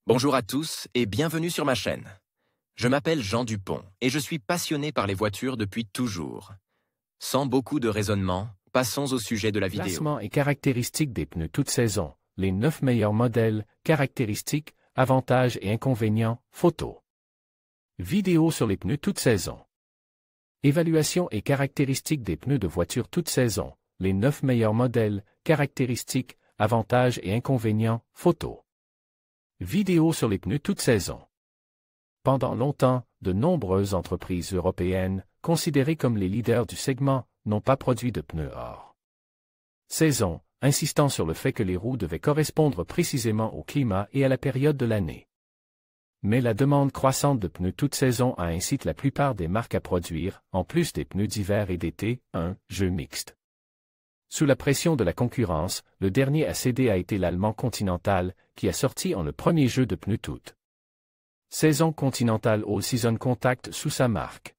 Bonjour à tous et bienvenue sur ma chaîne. Je m'appelle Jean Dupont et je suis passionné par les voitures depuis toujours. Sans beaucoup de raisonnement, passons au sujet de la vidéo. Classement et caractéristiques des pneus toute saison, les 9 meilleurs modèles, caractéristiques, avantages et inconvénients, photos. Vidéo sur les pneus toute saison. Évaluation et caractéristiques des pneus de voiture toute saison, les 9 meilleurs modèles, caractéristiques, avantages et inconvénients, photos. Vidéo sur les pneus toute saison. Pendant longtemps, de nombreuses entreprises européennes, considérées comme les leaders du segment, n'ont pas produit de pneus hors saison, insistant sur le fait que les roues devaient correspondre précisément au climat et à la période de l'année. Mais la demande croissante de pneus toute saison a incité la plupart des marques à produire, en plus des pneus d'hiver et d'été, un jeu mixte. Sous la pression de la concurrence, le dernier à céder a été l'allemand Continental, qui a sorti en le premier jeu de pneus toute saison Continental All Season Contact sous sa marque.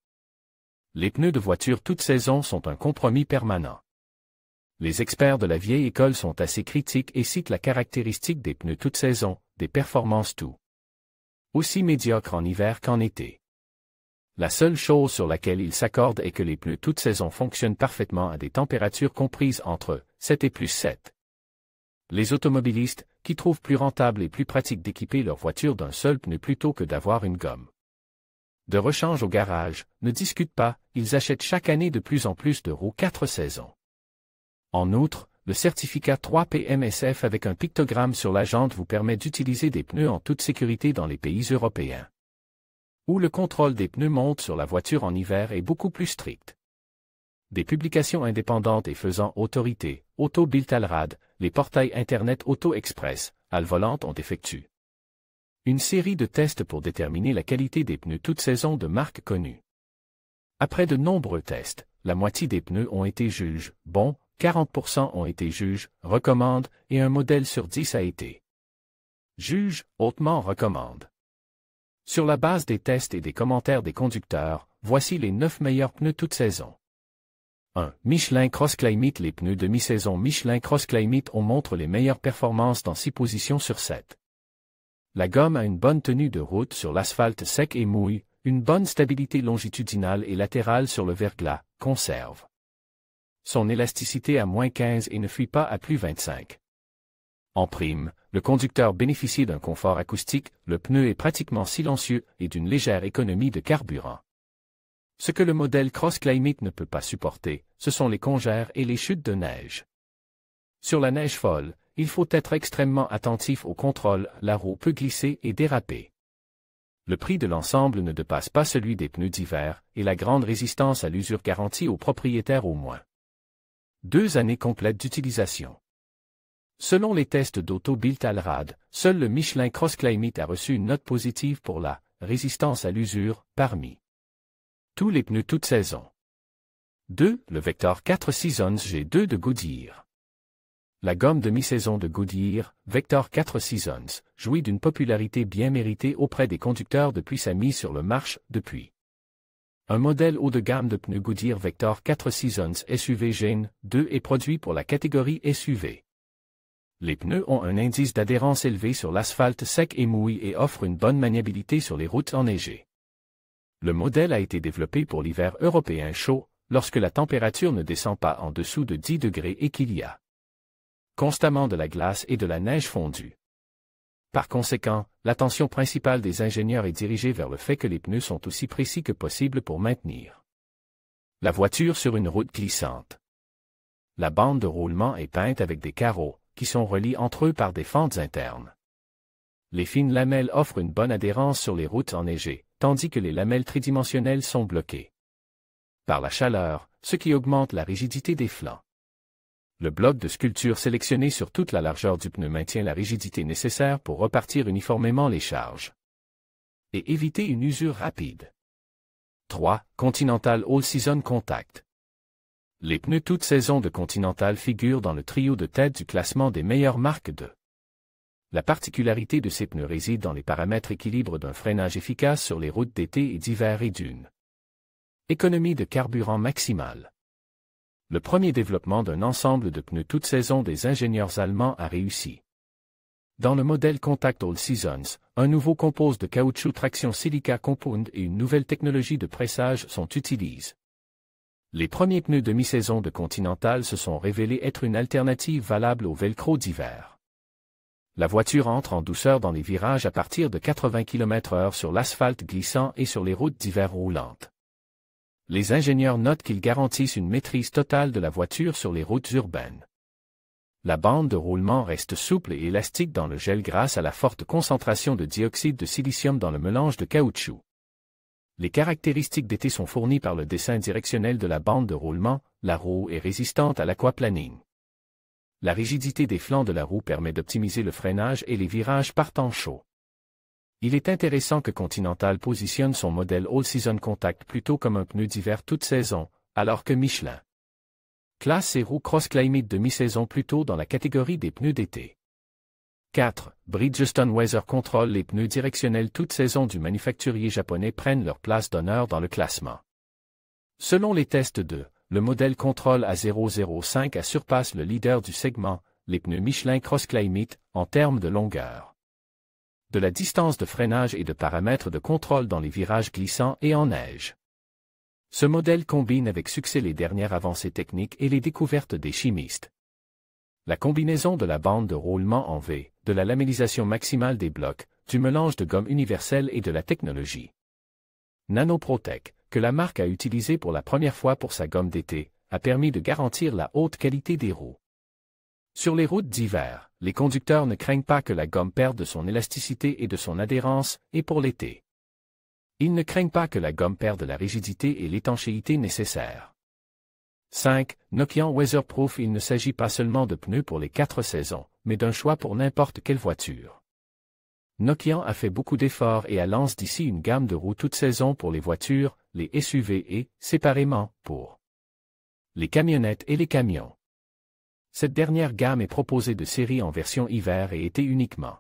Les pneus de voiture toute saison sont un compromis permanent. Les experts de la vieille école sont assez critiques et citent la caractéristique des pneus toute saison, des performances tout aussi médiocres en hiver qu'en été. La seule chose sur laquelle ils s'accordent est que les pneus toute saison fonctionnent parfaitement à des températures comprises entre 7 et plus 7. Les automobilistes, qui trouvent plus rentable et plus pratique d'équiper leur voiture d'un seul pneu plutôt que d'avoir une gomme de rechange au garage, ne discutent pas, ils achètent chaque année de plus en plus de roues 4 saisons. En outre, le certificat 3PMSF avec un pictogramme sur la jante vous permet d'utiliser des pneus en toute sécurité dans les pays européens, où le contrôle des pneus monte sur la voiture en hiver est beaucoup plus strict. Des publications indépendantes et faisant autorité, Auto Bild Allrad, les portails Internet Auto Express, Al-Volant ont effectué une série de tests pour déterminer la qualité des pneus toute saison de marques connues. Après de nombreux tests, la moitié des pneus ont été jugés bons, 40% ont été jugés recommandent et un modèle sur 10 a été juge hautement recommande. Sur la base des tests et des commentaires des conducteurs, voici les 9 meilleurs pneus toute saison. 1. Michelin Cross Climate. Les pneus de mi-saison Michelin Cross Climate on montre les meilleures performances dans 6 positions sur 7. La gomme a une bonne tenue de route sur l'asphalte sec et mouille, une bonne stabilité longitudinale et latérale sur le verglas, conserve son élasticité à -15 et ne fuit pas à +25. En prime, le conducteur bénéficie d'un confort acoustique, le pneu est pratiquement silencieux et d'une légère économie de carburant. Ce que le modèle Cross Climate ne peut pas supporter, ce sont les congères et les chutes de neige. Sur la neige folle, il faut être extrêmement attentif au contrôle, la roue peut glisser et déraper. Le prix de l'ensemble ne dépasse pas celui des pneus d'hiver, et la grande résistance à l'usure garantie aux propriétaires au moins 2 années complètes d'utilisation. Selon les tests d'Auto Bild Allrad, seul le Michelin Cross Climate a reçu une note positive pour la résistance à l'usure parmi tous les pneus toute saison. 2. Le Vector 4 Seasons G2 de Goodyear. La gomme de mi-saison de Goodyear, Vector 4 Seasons, jouit d'une popularité bien méritée auprès des conducteurs depuis sa mise sur le marché depuis. Un modèle haut de gamme de pneus Goodyear Vector 4 Seasons SUV Gen 2 est produit pour la catégorie SUV. Les pneus ont un indice d'adhérence élevé sur l'asphalte sec et mouillé et offrent une bonne maniabilité sur les routes enneigées. Le modèle a été développé pour l'hiver européen chaud, lorsque la température ne descend pas en dessous de 10 degrés et qu'il y a constamment de la glace et de la neige fondue. Par conséquent, l'attention principale des ingénieurs est dirigée vers le fait que les pneus sont aussi précis que possible pour maintenir la voiture sur une route glissante. La bande de roulement est peinte avec des carreaux, qui sont reliés entre eux par des fentes internes. Les fines lamelles offrent une bonne adhérence sur les routes enneigées, tandis que les lamelles tridimensionnelles sont bloquées par la chaleur, ce qui augmente la rigidité des flancs. Le bloc de sculpture sélectionné sur toute la largeur du pneu maintient la rigidité nécessaire pour repartir uniformément les charges et éviter une usure rapide. 3. Continental All Season Contact. Les pneus toute saison de Continental figurent dans le trio de tête du classement des meilleures marques de. La particularité de ces pneus réside dans les paramètres équilibre d'un freinage efficace sur les routes d'été et d'hiver et d'une économie de carburant maximale. Le premier développement d'un ensemble de pneus toute saison des ingénieurs allemands a réussi. Dans le modèle Contact All Seasons, un nouveau compose de caoutchouc traction silica compound et une nouvelle technologie de pressage sont utilisés. Les premiers pneus de mi-saison de Continental se sont révélés être une alternative valable au velcro d'hiver. La voiture entre en douceur dans les virages à partir de 80 km/h sur l'asphalte glissant et sur les routes d'hiver roulantes. Les ingénieurs notent qu'ils garantissent une maîtrise totale de la voiture sur les routes urbaines. La bande de roulement reste souple et élastique dans le gel grâce à la forte concentration de dioxyde de silicium dans le mélange de caoutchouc. Les caractéristiques d'été sont fournies par le dessin directionnel de la bande de roulement. La roue est résistante à l'aquaplaning. La rigidité des flancs de la roue permet d'optimiser le freinage et les virages partent en chaud. Il est intéressant que Continental positionne son modèle All Season Contact plutôt comme un pneu d'hiver toute saison, alors que Michelin classe ses roues Cross-Climate de mi-saison plutôt dans la catégorie des pneus d'été. 4. Bridgestone Weather Control. Les pneus directionnels toute saison du manufacturier japonais prennent leur place d'honneur dans le classement. Selon les tests le modèle Control A005 surpasse le leader du segment, les pneus Michelin Cross-Climate, en termes de longueur, de la distance de freinage et de paramètres de contrôle dans les virages glissants et en neige. Ce modèle combine avec succès les dernières avancées techniques et les découvertes des chimistes. La combinaison de la bande de roulement en V, de la lamellisation maximale des blocs, du mélange de gomme universelle et de la technologie Nanoprotec, que la marque a utilisée pour la première fois pour sa gomme d'été, a permis de garantir la haute qualité des roues. Sur les routes d'hiver, les conducteurs ne craignent pas que la gomme perde de son élasticité et de son adhérence, et pour l'été, ils ne craignent pas que la gomme perde la rigidité et l'étanchéité nécessaires. 5. Nokian Weatherproof. Il ne s'agit pas seulement de pneus pour les 4 saisons, mais d'un choix pour n'importe quelle voiture. Nokian a fait beaucoup d'efforts et lance d'ici une gamme de roues toute saison pour les voitures, les SUV et, séparément, pour les camionnettes et les camions. Cette dernière gamme est proposée de série en version hiver et été uniquement.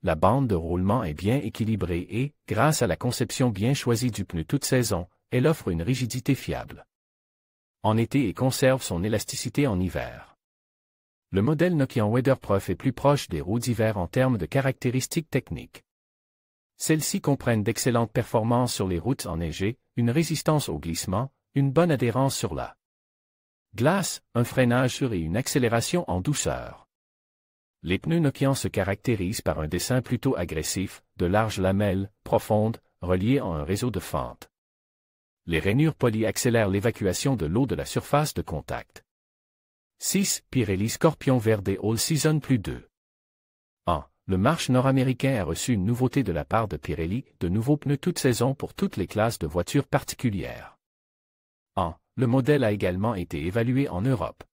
La bande de roulement est bien équilibrée et, grâce à la conception bien choisie du pneu toute saison, elle offre une rigidité fiable en été et conserve son élasticité en hiver. Le modèle Nokian Weatherproof est plus proche des roues d'hiver en termes de caractéristiques techniques. Celles-ci comprennent d'excellentes performances sur les routes enneigées, une résistance au glissement, une bonne adhérence sur la glace, un freinage sûr et une accélération en douceur. Les pneus Nokian se caractérisent par un dessin plutôt agressif, de larges lamelles, profondes, reliées en un réseau de fentes. Les rainures polies accélèrent l'évacuation de l'eau de la surface de contact. 6. Pirelli Scorpion Verde All Season Plus 2. Le marché nord-américain a reçu une nouveauté de la part de Pirelli, de nouveaux pneus toute saison pour toutes les classes de voitures particulières. Le modèle a également été évalué en Europe.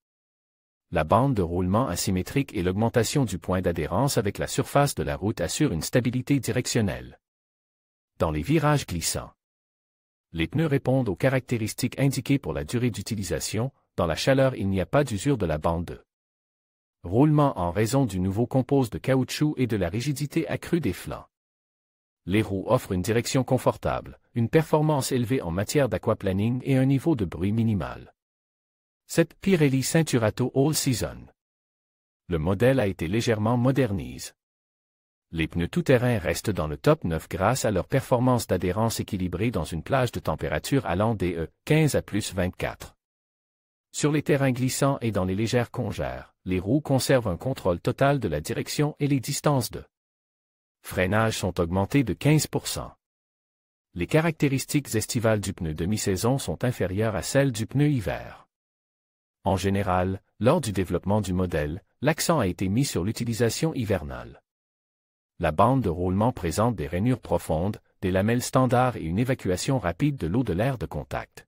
La bande de roulement asymétrique et l'augmentation du point d'adhérence avec la surface de la route assurent une stabilité directionnelle. Dans les virages glissants, les pneus répondent aux caractéristiques indiquées pour la durée d'utilisation. Dans la chaleur, il n'y a pas d'usure de la bande de roulement en raison du nouveau compose de caoutchouc et de la rigidité accrue des flancs. Les roues offrent une direction confortable, une performance élevée en matière d'aquaplaning et un niveau de bruit minimal. 7. Pirelli Ceinturato All Season. Le modèle a été légèrement modernisé. Les pneus tout-terrain restent dans le top 9 grâce à leur performance d'adhérence équilibrée dans une plage de température allant des 15 à plus 24. Sur les terrains glissants et dans les légères congères, les roues conservent un contrôle total de la direction et les distances de freinage sont augmentées de 15%. Les caractéristiques estivales du pneu de mi-saison sont inférieures à celles du pneu hiver. En général, lors du développement du modèle, l'accent a été mis sur l'utilisation hivernale. La bande de roulement présente des rainures profondes, des lamelles standards et une évacuation rapide de l'eau de l'air de contact.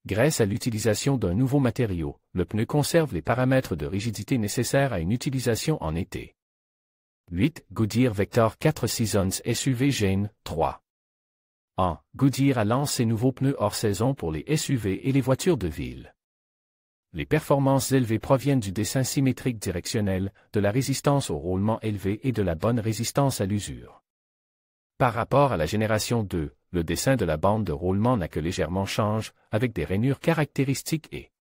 Grâce à l'utilisation d'un nouveau matériau, le pneu conserve les paramètres de rigidité nécessaires à une utilisation en été. 8. Goodyear Vector 4 Seasons SUV Gene 3. Goodyear lance ses nouveaux pneus hors saison pour les SUV et les voitures de ville. Les performances élevées proviennent du dessin symétrique directionnel, de la résistance au roulement élevé et de la bonne résistance à l'usure. Par rapport à la génération 2, le dessin de la bande de roulement n'a que légèrement changé, avec des rainures caractéristiques et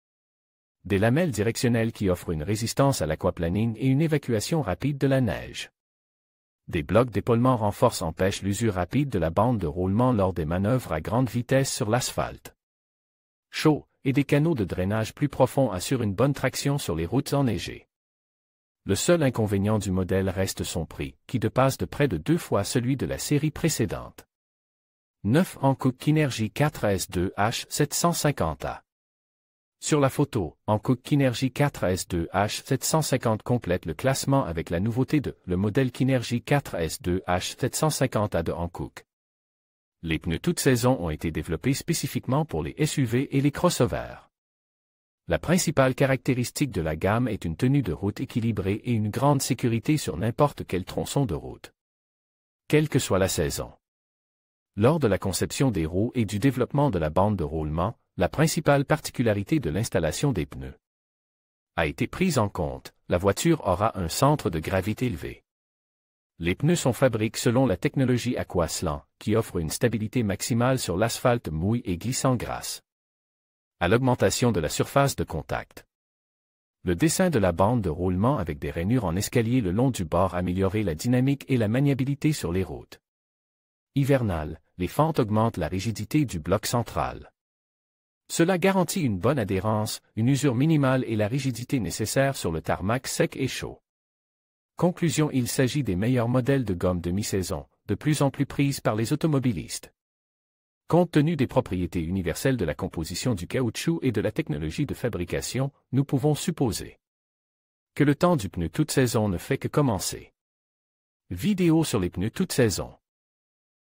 Des lamelles directionnelles qui offrent une résistance à l'aquaplaning et une évacuation rapide de la neige. Des blocs d'épaulement renforcent empêchent l'usure rapide de la bande de roulement lors des manœuvres à grande vitesse sur l'asphalte. Chaud, et des canaux de drainage plus profonds assurent une bonne traction sur les routes enneigées. Le seul inconvénient du modèle reste son prix, qui dépasse de près de 2 fois celui de la série précédente. 9 Hankook Kinergy 4S2H 750A. Sur la photo, Hankook Kinergy 4S2H 750 complète le classement avec la nouveauté de le modèle Kinergy 4S2H 750A de Hankook. Les pneus toute saison ont été développés spécifiquement pour les SUV et les crossovers. La principale caractéristique de la gamme est une tenue de route équilibrée et une grande sécurité sur n'importe quel tronçon de route. Quelle que soit la saison. Lors de la conception des roues et du développement de la bande de roulement, la principale particularité de l'installation des pneus a été prise en compte, la voiture aura un centre de gravité élevé. Les pneus sont fabriqués selon la technologie Aquaslan, qui offre une stabilité maximale sur l'asphalte mouille et glissant grasse. À l'augmentation de la surface de contact. Le dessin de la bande de roulement avec des rainures en escalier le long du bord améliorait la dynamique et la maniabilité sur les routes. Hivernal, les fentes augmentent la rigidité du bloc central. Cela garantit une bonne adhérence, une usure minimale et la rigidité nécessaire sur le tarmac sec et chaud. Conclusion: il s'agit des meilleurs modèles de gomme de mi-saison, de plus en plus prises par les automobilistes. Compte tenu des propriétés universelles de la composition du caoutchouc et de la technologie de fabrication, nous pouvons supposer que le temps du pneu toute saison ne fait que commencer. Vidéo sur les pneus toute saison.